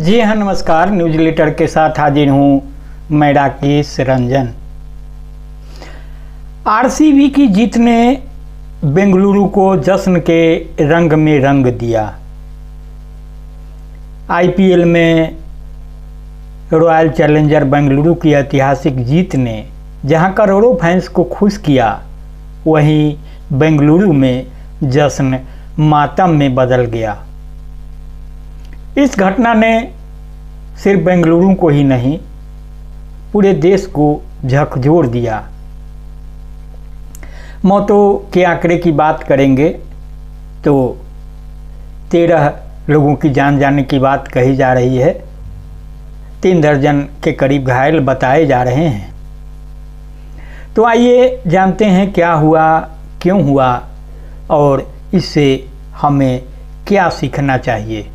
जी हाँ, नमस्कार। News letter के साथ हाजिर हूँ मैं राकेश रंजन। आरसीबी की जीत ने बेंगलुरु को जश्न के रंग में रंग दिया। आईपीएल में रॉयल चैलेंजर बेंगलुरु की ऐतिहासिक जीत ने जहां करोड़ों फैंस को खुश किया, वहीं बेंगलुरु में जश्न मातम में बदल गया। इस घटना ने सिर्फ बेंगलुरु को ही नहीं, पूरे देश को झकझोर दिया। मौतों के आंकड़े की बात करेंगे तो 13 लोगों की जान जाने की बात कही जा रही है। 3 दर्जन के करीब घायल बताए जा रहे हैं। तो आइए जानते हैं क्या हुआ, क्यों हुआ और इससे हमें क्या सीखना चाहिए।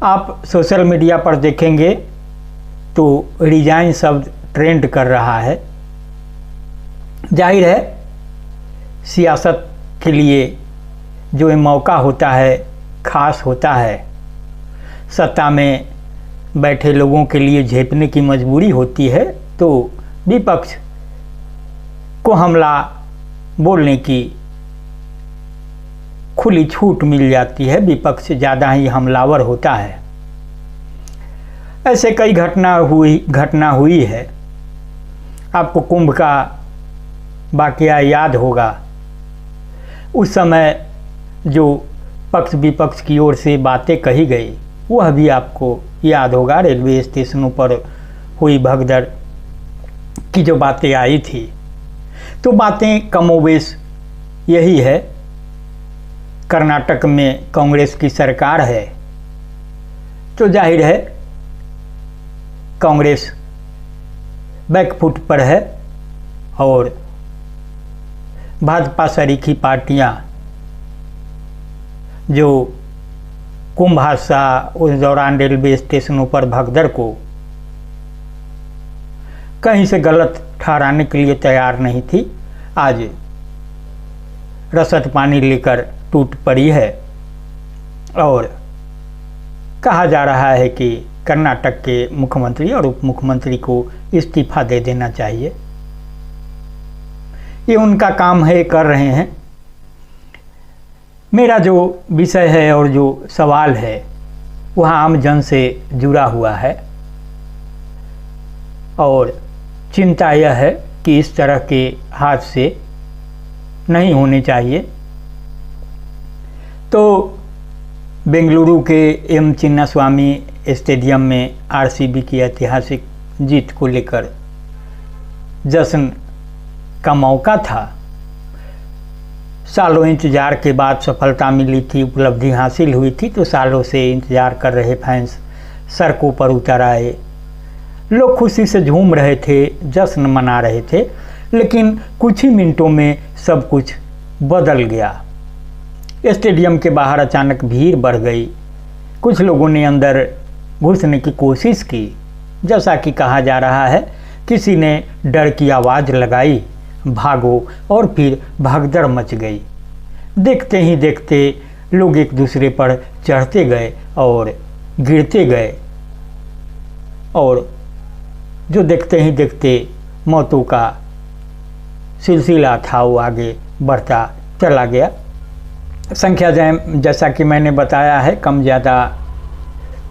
आप सोशल मीडिया पर देखेंगे तो रिजाइन शब्द ट्रेंड कर रहा है। जाहिर है, सियासत के लिए जो ये मौका होता है खास होता है। सत्ता में बैठे लोगों के लिए झेपने की मजबूरी होती है, तो विपक्ष को हमला बोलने की खुली छूट मिल जाती है। विपक्ष ज़्यादा ही हमलावर होता है। ऐसे कई घटना हुई है। आपको कुंभ का वाकया याद होगा। उस समय जो पक्ष विपक्ष की ओर से बातें कही गई वह भी आपको याद होगा। रेलवे स्टेशनों पर हुई भगदड़ की जो बातें आई थी, तो बातें कमोबेश यही है। कर्नाटक में कांग्रेस की सरकार है, तो जाहिर है कांग्रेस बैकफुट पर है और भाजपा सरीखी पार्टियां जो कुंभ हादसा उस दौरान रेलवे स्टेशनों पर भगदड़ को कहीं से गलत ठहराने के लिए तैयार नहीं थी, आज रसद पानी लेकर टूट पड़ी है। और कहा जा रहा है कि कर्नाटक के मुख्यमंत्री और उप मुख्यमंत्री को इस्तीफा दे देना चाहिए। ये उनका काम है, कर रहे हैं। मेरा जो विषय है और जो सवाल है वह आम जन से जुड़ा हुआ है और चिंता यह है कि इस तरह के हादसे नहीं होने चाहिए। तो बेंगलुरु के एम चिन्नास्वामी स्टेडियम में आरसीबी की ऐतिहासिक जीत को लेकर जश्न का मौका था। सालों इंतजार के बाद सफलता मिली थी, उपलब्धि हासिल हुई थी, तो सालों से इंतजार कर रहे फैंस सड़कों पर उतर आए। लोग खुशी से झूम रहे थे, जश्न मना रहे थे, लेकिन कुछ ही मिनटों में सब कुछ बदल गया। स्टेडियम के बाहर अचानक भीड़ बढ़ गई। कुछ लोगों ने अंदर घुसने की कोशिश की। जैसा कि कहा जा रहा है, किसी ने डर की आवाज़ लगाई, भागो, और फिर भगदड़ मच गई। देखते ही देखते लोग एक दूसरे पर चढ़ते गए और गिरते गए, और जो देखते ही देखते मौतों का सिलसिला था वो आगे बढ़ता चला गया। संख्या जैसा कि मैंने बताया है, कम ज़्यादा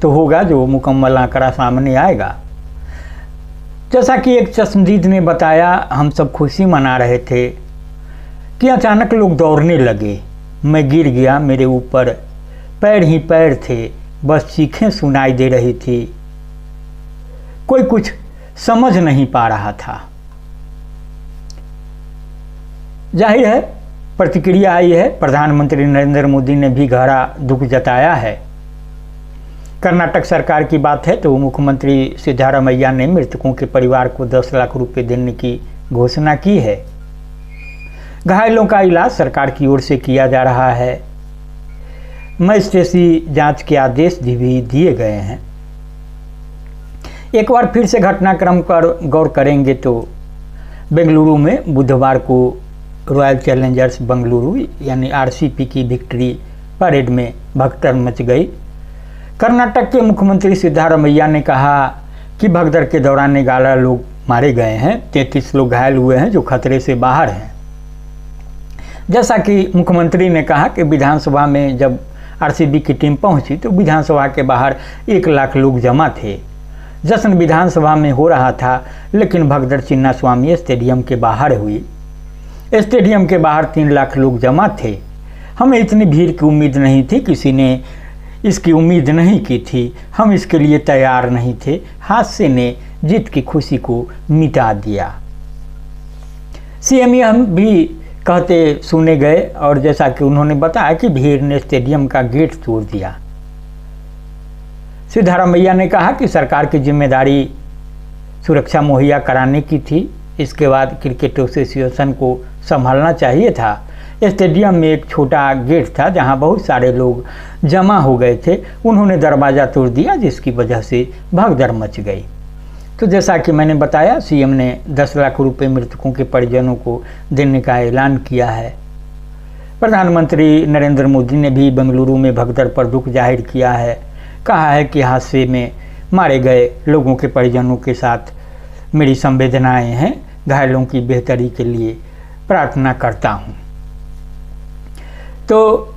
तो होगा, जो मुकम्मल आंकड़ा सामने आएगा। जैसा कि एक चश्मदीद ने बताया, हम सब खुशी मना रहे थे कि अचानक लोग दौड़ने लगे। मैं गिर गया, मेरे ऊपर पैर ही पैर थे, बस चीखें सुनाई दे रही थी। कोई कुछ समझ नहीं पा रहा था। जाहिर है प्रतिक्रिया आई है। प्रधानमंत्री नरेंद्र मोदी ने भी गहरा दुख जताया है। कर्नाटक सरकार की बात है तो मुख्यमंत्री सिद्धारमैया ने मृतकों के परिवार को 10 लाख रुपए देने की घोषणा की है। घायलों का इलाज सरकार की ओर से किया जा रहा है। मजिस्ट्रेसी जांच के आदेश भी दिए गए हैं। एक बार फिर से घटनाक्रम पर गौर करेंगे तो बेंगलुरु में बुधवार को रॉयल चैलेंजर्स बेंगलुरु यानी आरसीबी की विक्ट्री परेड में भगदड़ मच गई। कर्नाटक के मुख्यमंत्री सिद्धारमैया ने कहा कि भगदड़ के दौरान 11 लोग मारे गए हैं, 33 लोग घायल हुए हैं जो खतरे से बाहर हैं। जैसा कि मुख्यमंत्री ने कहा कि विधानसभा में जब आरसीबी की टीम पहुंची तो विधानसभा के बाहर 1 लाख लोग जमा थे। जश्न विधानसभा में हो रहा था, लेकिन भगदड़ चिन्नास्वामी स्टेडियम के बाहर हुई। स्टेडियम के बाहर 3 लाख लोग जमा थे। हमें इतनी भीड़ की उम्मीद नहीं थी, किसी ने इसकी उम्मीद नहीं की थी, हम इसके लिए तैयार नहीं थे। हादसे ने जीत की खुशी को मिटा दिया। सीएम हम भी कहते सुने गए और जैसा कि उन्होंने बताया कि भीड़ ने स्टेडियम का गेट तोड़ दिया। सिद्धारमैया ने कहा कि सरकार की जिम्मेदारी सुरक्षा मुहैया कराने की थी, इसके बाद क्रिकेट एसोसिएशन को संभालना चाहिए था। स्टेडियम में एक छोटा गेट था जहां बहुत सारे लोग जमा हो गए थे, उन्होंने दरवाज़ा तोड़ दिया जिसकी वजह से भगदड़ मच गई। तो जैसा कि मैंने बताया, सीएम ने 10 लाख रुपए मृतकों के परिजनों को देने का ऐलान किया है। प्रधानमंत्री नरेंद्र मोदी ने भी बेंगलुरु में भगदड़ पर दुख जाहिर किया है। कहा है कि हादसे में मारे गए लोगों के परिजनों के साथ मेरी संवेदनाएं हैं, घायलों की बेहतरी के लिए प्रार्थना करता हूं। तो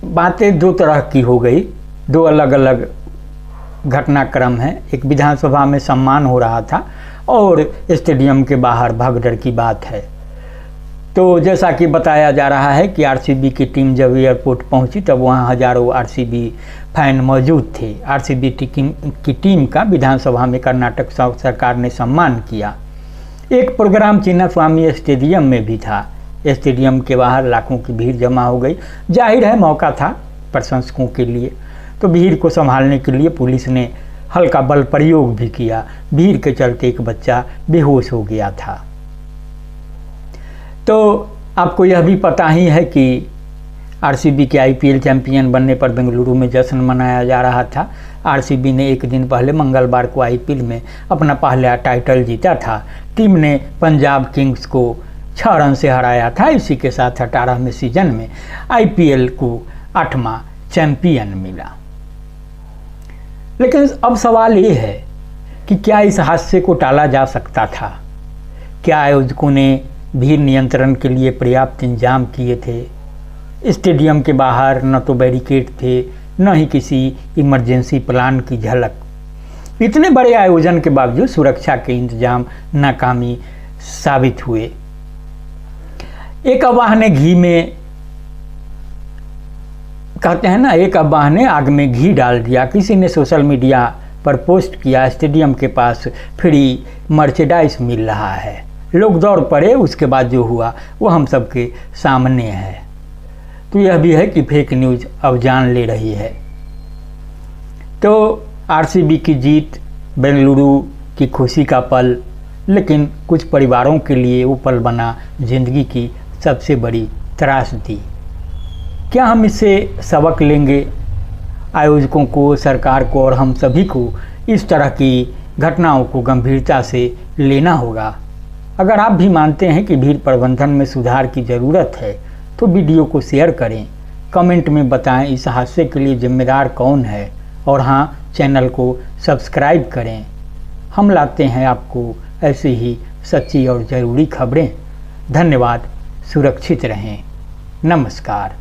बातें 2 तरह की हो गई, 2 अलग अलग घटनाक्रम है। एक विधानसभा में सम्मान हो रहा था और स्टेडियम के बाहर भगदड़ की बात है। तो जैसा कि बताया जा रहा है कि आरसीबी की टीम जब एयरपोर्ट पहुंची तब वहां हजारों आरसीबी फैन मौजूद थे। आरसीबी की टीम का विधानसभा में कर्नाटक सरकार ने सम्मान किया। एक प्रोग्राम चिन्नास्वामी स्टेडियम में भी था। स्टेडियम के बाहर लाखों की भीड़ जमा हो गई। जाहिर है मौका था प्रशंसकों के लिए, तो भीड़ को संभालने के लिए पुलिस ने हल्का बल प्रयोग भी किया। भीड़ के चलते एक बच्चा बेहोश हो गया था। तो आपको यह भी पता ही है कि आरसीबी के आईपीएल चैंपियन बनने पर बेंगलुरु में जश्न मनाया जा रहा था। आरसीबी ने एक दिन पहले मंगलवार को आईपीएल में अपना पहला टाइटल जीता था। टीम ने पंजाब किंग्स को 6 रन से हराया था। इसी के साथ 18वें सीजन में आईपीएल को 8वां चैंपियन मिला। लेकिन अब सवाल ये है कि क्या इस हादसे को टाला जा सकता था? क्या आयोजकों ने भीड़ नियंत्रण के लिए पर्याप्त इंतजाम किए थे? स्टेडियम के बाहर न तो बैरिकेड थे, न ही किसी इमरजेंसी प्लान की झलक। इतने बड़े आयोजन के बावजूद सुरक्षा के इंतजाम नाकामी साबित हुए। एक अफवाह ने घी में, कहते हैं ना, एक अफवाह ने आग में घी डाल दिया। किसी ने सोशल मीडिया पर पोस्ट किया, स्टेडियम के पास फ्री मर्चेंडाइज मिल रहा है। लोग दौड़ पड़े। उसके बाद जो हुआ वो हम सबके सामने है। तो यह भी है कि फेक न्यूज़ अब जान ले रही है। तो आरसीबी की जीत बेंगलुरु की खुशी का पल, लेकिन कुछ परिवारों के लिए वो पल बना जिंदगी की सबसे बड़ी त्रासदी। क्या हम इससे सबक लेंगे? आयोजकों को, सरकार को और हम सभी को इस तरह की घटनाओं को गंभीरता से लेना होगा। अगर आप भी मानते हैं कि भीड़ प्रबंधन में सुधार की ज़रूरत है तो वीडियो को शेयर करें, कमेंट में बताएं इस हादसे के लिए जिम्मेदार कौन है, और हाँ, चैनल को सब्सक्राइब करें। हम लाते हैं आपको ऐसे ही सच्ची और ज़रूरी खबरें। धन्यवाद। सुरक्षित रहें। नमस्कार।